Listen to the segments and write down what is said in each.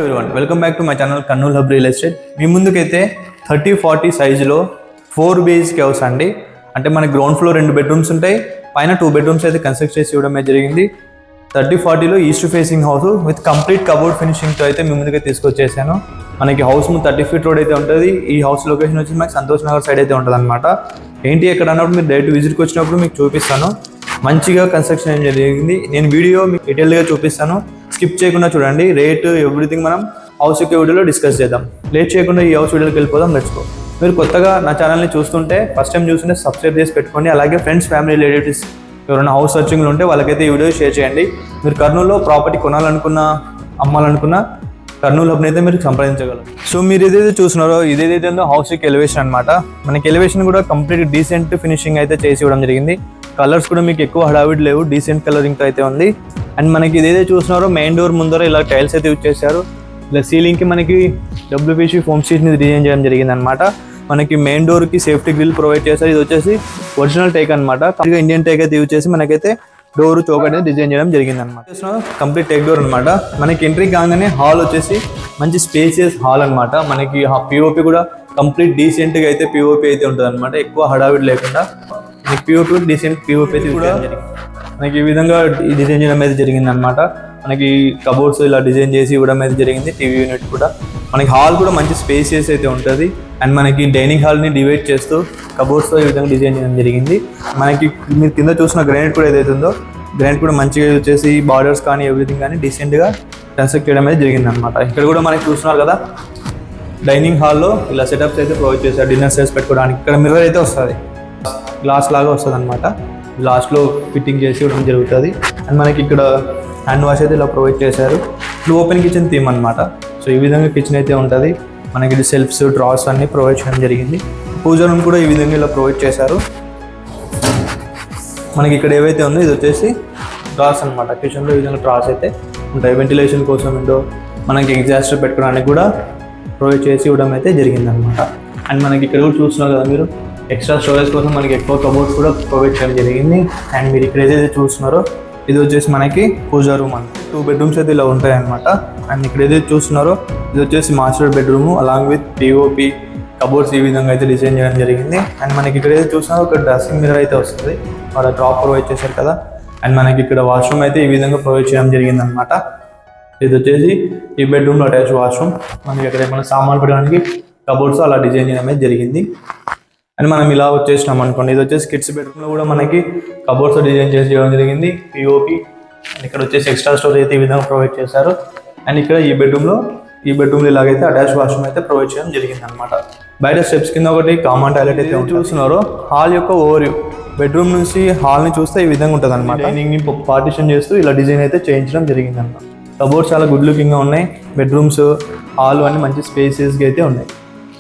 Everyone, welcome back to my channel Kurnool hub real estate. మీ ముందుకైతే 30-40 సైజులో 4 BHK హౌస్ అండి. అంటే మనకి గ్రౌండ్ ఫ్లోర్ 2 బెడ్రూమ్స్ ఉంటాయి, పైన 2 బెడ్రూమ్స్ అయితే కన్స్ట్రక్ట్ చేసి ఇవ్వడమే జరిగింది. 30-40లో east facing house with complete cupboard ఫినిషింగ్తో అయితే మీ ముందుకే తీసుకొచ్చేసాను. మనకి హౌస్ 30 ఫీట్ రోడ్ అయితే ఉంటుంది. ఈ హౌస్ లొకేషన్ వచ్చి మనకి సంతోష్ నగర్ సైడ్ అయితే ఉంటుంది అనమాట. ఏంటి ఎక్కడ అన్నప్పుడు మీరు డైరెక్ట్ విజిట్కి వచ్చినప్పుడు మీకు చూపిస్తాను. మంచిగా కన్స్ట్రక్షన్ ఏం జరిగింది, నేను వీడియో మీకు డీటెయిల్గా చూపిస్తాను. స్కిప్ చేయకుండా చూడండి. రేటు ఎవ్రీథింగ్ మనం హౌస్ యొక్క వీడియోలో డిస్కస్ చేద్దాం. లేట్ చేయకుండా ఈ హౌస్ వీడియోకి వెళ్ళిపోదాం. Let's go. మీరు కొత్తగా నా ఛానల్ని చూస్తుంటే ఫస్ట్ టైం చూస్తుంటే సబ్స్క్రైబ్ చేసి పెట్టుకోండి. అలాగే ఫ్రెండ్స్, ఫ్యామిలీ, రిలేటివ్స్ ఎవరైనా హౌస్ సర్చింగ్లో ఉంటే వాళ్ళకైతే ఈ వీడియో షేర్ చేయండి. మీరు కర్నూలులో ప్రాపర్టీ కొనాలనుకున్నా, అమ్మాలనుకున్నా కర్నూలు హబ్ని అయితే మీరు సంప్రదించగలరు. సో మీరు ఏదైతే చూస్తున్నారో ఇదేదైతే ఉందో హౌస్ యొక్క ఎలివేషన్ అనమాట. మనకి ఎలివేషన్ కూడా కంప్లీట్ డీసెంట్ ఫినిషింగ్ అయితే చేసి ఇవ్వడం జరిగింది. కలర్స్ కూడా మీకు ఎక్కువ హడావిడి లేవు, డీసెంట్ కలరింగ్ అయితే ఉంది. అండ్ మనకి ఇదేదైతే చూస్తున్నారో మెయిన్ డోర్ ముందర ఇలా టైల్స్ అయితే యూజ్ చేశారు. ఇలా సీలింగ్కి మనకి WPC ఫోమ్ షీట్ని డిజైన్ చేయడం జరిగింది అనమాట. మనకి మెయిన్ డోర్కి సేఫ్టీ గ్రిల్ ప్రొవైడ్ చేశారు. ఇది వచ్చేసి ఒరిజినల్ టేక్ అనమాట. ఇండియన్ టేక్ అయితే యూజ్ చేసి మనకైతే డోర్ చౌక్ అనేది డిజైన్ చేయడం జరిగింది అనమాట. కంప్లీట్ టేక్ డోర్ అనమాట. మనకి ఎంట్రీ కాగానే హాల్ వచ్చేసి మంచి స్పేసియస్ హాల్ అనమాట. మనకి POP కూడా కంప్లీట్ డీసెంట్గా అయితే POP అయితే ఉంటుంది అనమాట. ఎక్కువ హడావిడి లేకుండా మనకి POP డీసెంట్ POP అయితే కూడా మనకి ఈ విధంగా డిజైన్ చేయడం అయితే జరిగింది అనమాట. మనకి కబోర్డ్స్ ఇలా డిజైన్ చేసి ఇవ్వడం అయితే జరిగింది. టీవీ యూనిట్ కూడా మనకి హాల్ కూడా మంచి స్పేసియస్ అయితే ఉంటుంది. అండ్ మనకి డైనింగ్ హాల్ని డివైడ్ చేస్తూ కబోర్డ్స్తో ఈ విధంగా డిజైన్ చేయడం జరిగింది. మనకి మీరు కింద చూసిన గ్రానైట్ కూడా ఏదైతే ఉందో గ్రానైట్ కూడా మంచిగా యూజ్ చేసి బార్డర్స్ కానీ ఎవ్రీథింగ్ కానీ డీసెంట్గా కన్స్ట్రక్ట్ చేయడం అయితే జరిగింది అనమాట. ఇక్కడ కూడా మనకి చూస్తున్నారు కదా, డైనింగ్ హాల్లో ఇలా సెటప్స్ అయితే ప్రొవైడ్ చేశారు డిన్నర్ సెట్స్ పెట్టుకోవడానికి. ఇక్కడ మిర్రర్ అయితే వస్తుంది, గ్లాస్ లాగా వస్తుంది అనమాట. గ్లాస్లో ఫిట్టింగ్ చేసి ఇవ్వడం జరుగుతుంది. అండ్ మనకి ఇక్కడ హ్యాండ్ వాష్ అయితే ఇలా ప్రొవైడ్ చేశారు. ఇది ఓపెన్ కిచెన్ థీమ్ అనమాట. సో ఈ విధంగా కిచెన్ అయితే ఉంటుంది. మనకి ఇది సెల్ఫ్స్, డ్రాస్ అన్నీ ప్రొవైడ్ చేయడం జరిగింది. పూజ రూమ్ కూడా ఈ విధంగా ఇలా ప్రొవైడ్ చేశారు. మనకి ఇక్కడ ఏవైతే ఉందో ఇది వచ్చేసి డ్రాస్ అనమాట. కిచెన్లో ఈ విధంగా డ్రాస్ అయితే ఉంటాయి. వెంటిలేషన్ కోసం ఏంటో మనకి ఎగ్జాస్టర్ పెట్టుకోవడానికి కూడా ప్రొవైడ్ చేసి ఇవ్వడం అయితే జరిగింది అనమాట. అండ్ మనకి ఇక్కడ కూడా చూస్తున్నారు కదా మీరు, ఎక్స్ట్రా స్టోరేజ్ కోసం మనకి ఎక్కువ కబోర్డ్స్ కూడా ప్రొవైడ్ చేయడం జరిగింది. అండ్ మీరు ఇక్కడ ఏదైతే చూస్తున్నారో ఇది వచ్చేసి మనకి పూజా రూమ్ అండి. 2 బెడ్రూమ్స్ అయితే ఇలా ఉంటాయి అనమాట. అండ్ ఇక్కడ ఏదైతే చూస్తున్నారో ఇది వచ్చేసి master bedroom along with POP cupboards ఈ విధంగా అయితే డిజైన్ చేయడం జరిగింది. అండ్ మనకి ఇక్కడ ఏదైతే చూస్తున్నారో ఒక డ్రెస్సింగ్ మిర్రర్ అయితే వస్తుంది, వాళ్ళ డ్రాప్ ప్రొవైడ్ చేశారు కదా. అండ్ మనకి ఇక్కడ వాష్రూమ్ అయితే ఈ విధంగా ప్రొవైడ్ చేయడం జరిగింది అనమాట. ఇది వచ్చేసి ఈ బెడ్రూమ్లో అటాచ్ వాష్రూమ్. మనకి ఇక్కడ ఏమైనా సామాన్ పెట్టడానికి కబోర్డ్స్ అలా డిజైన్ చేయడం అయితే జరిగింది. అండ్ మనం ఇలా వచ్చేసినాం అనుకోండి, ఇది వచ్చేసి కిడ్స్ బెడ్రూమ్లో కూడా మనకి కబోర్డ్స్ డిజైన్ చేసి చేయడం జరిగింది, POP. అండ్ ఇక్కడ వచ్చేసి ఎక్స్ట్రా స్టోరేజ్ అయితే ఈ విధంగా ప్రొవైడ్ చేశారు. అండ్ ఇక్కడ ఈ బెడ్రూమ్లో ఇలాగైతే అటాచ్ వాష్రూమ్ అయితే ప్రొవైడ్ చేయడం జరిగింది అనమాట. బయట స్టెప్స్ కింద ఒకటి కామన్ టాయిలెట్ అయితే చూస్తున్నారో. హాల్ యొక్క ఓవర్వ్యూ, బెడ్రూమ్ నుంచి హాల్ని చూస్తే ఈ విధంగా ఉంటుంది అనమాట. డైనింగ్ని పార్టిషన్ చేస్తూ ఇలా డిజైన్ అయితే చేయించడం జరిగింది అనమాట. కబోర్డ్స్ చాలా గుడ్ లుకింగ్గా ఉన్నాయి. బెడ్రూమ్స్, హాల్ అన్ని మంచి స్పేసెస్గా అయితే ఉన్నాయి.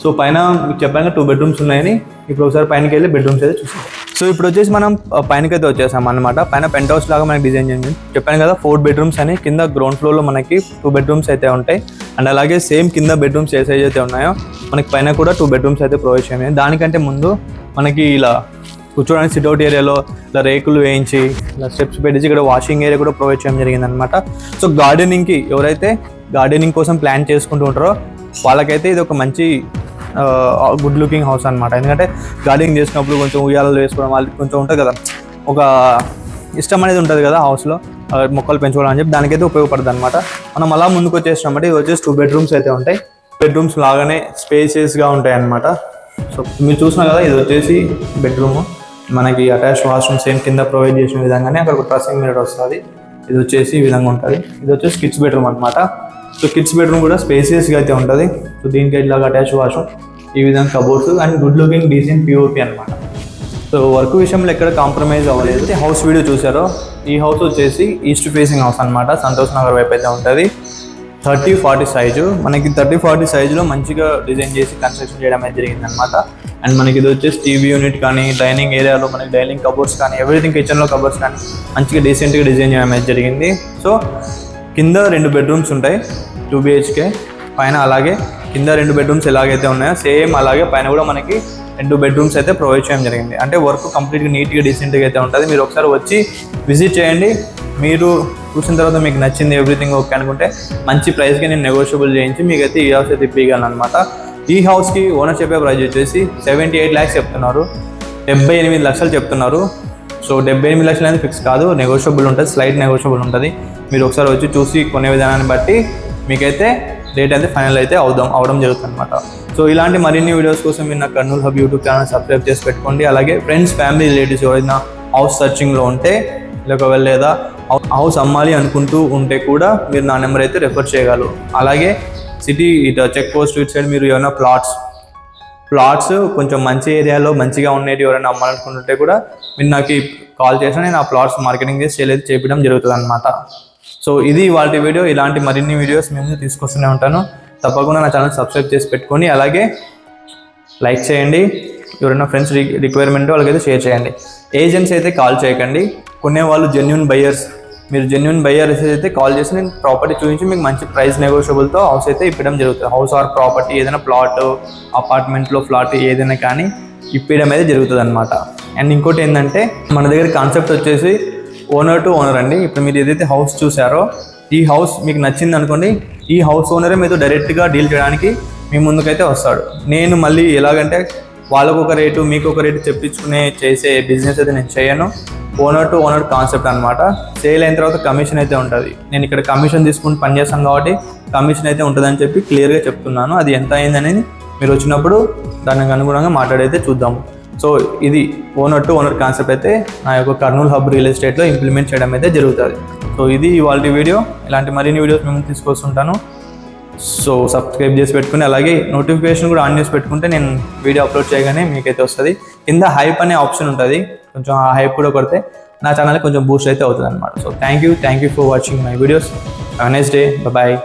సో పైన మీకు చెప్పాను 2 బెడ్రూమ్స్ ఉన్నాయని. ఇప్పుడు ఒకసారి పైనకి వెళ్ళి బెడ్రూమ్స్ అయితే చూసాం. సో ఇప్పుడు వచ్చేసి మనం పైనకైతే వచ్చేసాం అనమాట. పైన పెంట్ హౌస్ లాగా మనకి డిజైన్ చేయండి. చెప్పాను కదా 4 బెడ్రూమ్స్ అని. కింద గ్రౌండ్ ఫ్లోర్లో మనకి 2 బెడ్రూమ్స్ అయితే ఉంటాయి. అండ్ అలాగే సేమ్ కింద బెడ్రూమ్స్ ఏ సైజ్ అయితే ఉన్నాయో మనకి పైన కూడా 2 బెడ్రూమ్స్ అయితే ప్రొవైడ్ చేయాలి. దానికంటే ముందు మనకి ఇలా కూర్చోడానికి సిట్అవుట్ ఏరియాలో ఇలా రేకులు వేయించి ఇలా స్టెప్స్ పెట్టించి ఇక్కడ వాషింగ్ ఏరియా కూడా ప్రొవైడ్ చేయడం జరిగింది అనమాట. సో గార్డెనింగ్కి ఎవరైతే గార్డెనింగ్ కోసం ప్లాన్ చేసుకుంటూ ఉంటారో వాళ్ళకైతే ఇది ఒక మంచి గుడ్ లుకింగ్ హౌస్ అనమాట. ఎందుకంటే గార్డెనింగ్ చేసినప్పుడు కొంచెం ఉయ్యాలలో వేసుకోవడం వాళ్ళకి కొంచెం ఉంటుంది కదా, ఒక ఇష్టం అనేది ఉంటుంది కదా హౌస్లో మొక్కలు పెంచుకోవడం అని చెప్పి, దానికైతే ఉపయోగపడుతుంది అనమాట. మనం అలా ముందుకు వచ్చేసినామంటే ఇది వచ్చేసి 2 బెడ్రూమ్స్ అయితే ఉంటాయి. బెడ్రూమ్స్ లాగానే స్పేసెస్గా ఉంటాయి అనమాట. సో మీరు చూసినా కదా ఇది వచ్చేసి బెడ్రూమ్, మనకి అటాచ్ వాష్రూమ్ సేమ్ కింద ప్రొవైడ్ చేసిన విధంగానే అక్కడ ఒక డ్రెస్సింగ్ మిర్రర్ వస్తుంది. ఇది వచ్చేసి ఈ విధంగా ఉంటుంది. ఇది వచ్చేసి కిడ్స్ బెడ్రూమ్ అనమాట. సో కిడ్స్ బెడ్రూమ్ కూడా స్పేసియస్గా అయితే ఉంటుంది. సో దీనికి ఇలాగ అటాచ్ వాష్రూమ్, ఈ విధంగా cupboards and good looking decent POP అనమాట. సో వర్క్ విషయంలో ఎక్కడ కాంప్రమైజ్ అవ్వలేదు. హౌస్ వీడియో చూసారో ఈ హౌస్ వచ్చేసి ఈస్ట్ ఫేసింగ్ హౌస్ అనమాట. సంతోష్ నగర్ వైపు అయితే ఉంటుంది. 30-40 సైజు. మనకి 30-40 సైజులో మంచిగా డిజైన్ చేసి కన్స్ట్రక్షన్ చేయడం అయితే జరిగింది అనమాట. అండ్ మనకి ఇది వచ్చేసి టీవీ యూనిట్ కానీ డైనింగ్ ఏరియాలో మనకి డైనింగ్ కబోర్డ్స్ కానీ ఎవ్రీథింగ్, కిచెన్లో కబోర్డ్స్ కానీ మంచిగా డీసెంట్గా డిజైన్ చేయడం అయితే జరిగింది. సో కింద 2 బెడ్రూమ్స్ ఉంటాయి 2 BHK. పైన అలాగే కింద 2 బెడ్రూమ్స్ ఎలాగైతే ఉన్నాయో సేమ్ అలాగే పైన కూడా మనకి 2 బెడ్రూమ్స్ అయితే ప్రొవైడ్ చేయడం జరిగింది. అంటే వర్క్ కంప్లీట్గా నీట్గా డీసెంట్గా అయితే ఉంటుంది. మీరు ఒకసారి వచ్చి విజిట్ చేయండి. మీరు చూసిన తర్వాత మీకు నచ్చింది ఎవ్రీథింగ్ ఓకే అనుకుంటే మంచి ప్రైస్కి నేను నెగోషియబుల్ చేయించి మీకైతే ఈ హౌస్ అయితే ఇప్పించగలను అనమాట. ఈ హౌస్కి ఓనర్ చెప్పే ప్రైస్ వచ్చేసి 78 lakhs చెప్తున్నారు, 78 లక్షలు చెప్తున్నారు. సో 78 లక్షలు అనేది ఫిక్స్ కాదు, నెగోషియబుల్ ఉంటుంది, స్లైట్ నెగోషియబుల్ ఉంటుంది. మీరు ఒకసారి వచ్చి చూసి కొనే విధానాన్ని బట్టి మీకైతే రేట్ అయితే ఫైనల్ అయితే అవడం జరుగుతుంది అనమాట. సో ఇలాంటి మరిన్ని వీడియోస్ కోసం మీరు నా Kurnool hub YouTube channel subscribe చేసి పెట్టుకోండి. అలాగే ఫ్రెండ్స్, ఫ్యామిలీ, రిలేటివ్స్ ఎవరైనా హౌస్ సర్చింగ్లో ఉంటే లేదా హౌస్ అమ్మాలి అనుకుంటూ ఉంటే కూడా మీరు నా నెంబర్ అయితే రెఫర్ చేయగలరు. అలాగే సిటీ ఇటు చెక్ పోస్ట్ ఇటు సైడ్ మీరు ఏమైనా ప్లాట్స్ కొంచెం మంచి ఏరియాలో మంచిగా ఉండేవి ఎవరైనా అమ్మాలనుకుంటుంటే కూడా మీరు నాకు కాల్ చేసినా నేను ఆ ప్లాట్స్ మార్కెటింగ్ చేసి సేల్ అయితే చేయడం జరుగుతుంది అనమాట. సో ఇది వాళ్ళ వీడియో. ఇలాంటి మరిన్ని వీడియోస్ మేము తీసుకొస్తూనే ఉంటాను. తప్పకుండా నా ఛానల్ సబ్స్క్రైబ్ చేసి పెట్టుకొని అలాగే లైక్ చేయండి. ఎవరైనా ఫ్రెండ్స్ రిక్వైర్మెంట్ వాళ్ళకైతే షేర్ చేయండి. ఏజెంట్స్ అయితే కాల్ చేయకండి, కొనేవాళ్ళు జెన్యూన్ బయ్యర్స్. మీరు జెన్యూన్ బయ్యర్స్ అయితే కాల్ చేసి నేను ప్రాపర్టీ చూపించి మీకు మంచి ప్రైస్ నెగోషియబుల్తో హౌస్ అయితే ఇప్పడం జరుగుతుంది. హౌస్ ఆర్ ప్రాపర్టీ ఏదైనా ప్లాట్, అపార్ట్మెంట్లో ఫ్లాట్ ఏదైనా కానీ ఇప్పడం అయితే జరుగుతుంది అనమాట. అండ్ ఇంకోటి ఏంటంటే మన దగ్గర కాన్సెప్ట్ వచ్చేసి ఓనర్ టు ఓనర్ అండి. ఇప్పుడు మీరు ఏదైతే హౌస్ చూసారో ఈ హౌస్ మీకు నచ్చింది అనుకోండి, ఈ హౌస్ ఓనరే మీతో డైరెక్ట్గా డీల్ చేయడానికి మీ ముందుకైతే వస్తాడు. నేను మళ్ళీ ఎలాగంటే వాళ్ళకు ఒక రేటు మీకు ఒక రేటు చెప్పించుకునే చేసే బిజినెస్ అయితే నేను చేయను. ఓనర్ టు ఓనర్ కాన్సెప్ట్ అనమాట. సేల్ అయిన తర్వాత కమిషన్ అయితే ఉంటుంది. నేను ఇక్కడ కమిషన్ తీసుకుని పనిచేస్తాను కాబట్టి కమిషన్ అయితే ఉంటుందని చెప్పి క్లియర్గా చెప్తున్నాను. అది ఎంత అయిందనేది మీరు వచ్చినప్పుడు దానికి అనుగుణంగా మాట్లాడైతే చూద్దాము. సో ఇది ఓనర్ టు ఓనర్ కాన్సెప్ట్ అయితే నా యొక్క కర్నూలు హబ్ రియల్ ఎస్టేట్లో ఇంప్లిమెంట్ చేయడం అయితే జరుగుతుంది. సో ఇది ఇవాళ వీడియో. ఇలాంటి మరిన్ని వీడియోస్ మేము తీసుకొస్తుంటాను. సో సబ్స్క్రైబ్ చేసి పెట్టుకుని అలాగే నోటిఫికేషన్ కూడా ఆన్ చేసి పెట్టుకుంటే నేను వీడియో అప్లోడ్ చేయగానే మీకైతే వస్తుంది. కింద హైప్ అనే ఆప్షన్ ఉంటుంది, కొంచెం ఆ హైప్ కూడా కొడితే నా ఛానల్ కొంచెం బూస్ట్ అయితే అవుతుంది అనమాట. So thank you for watching my videos. Have a nice day. Bye.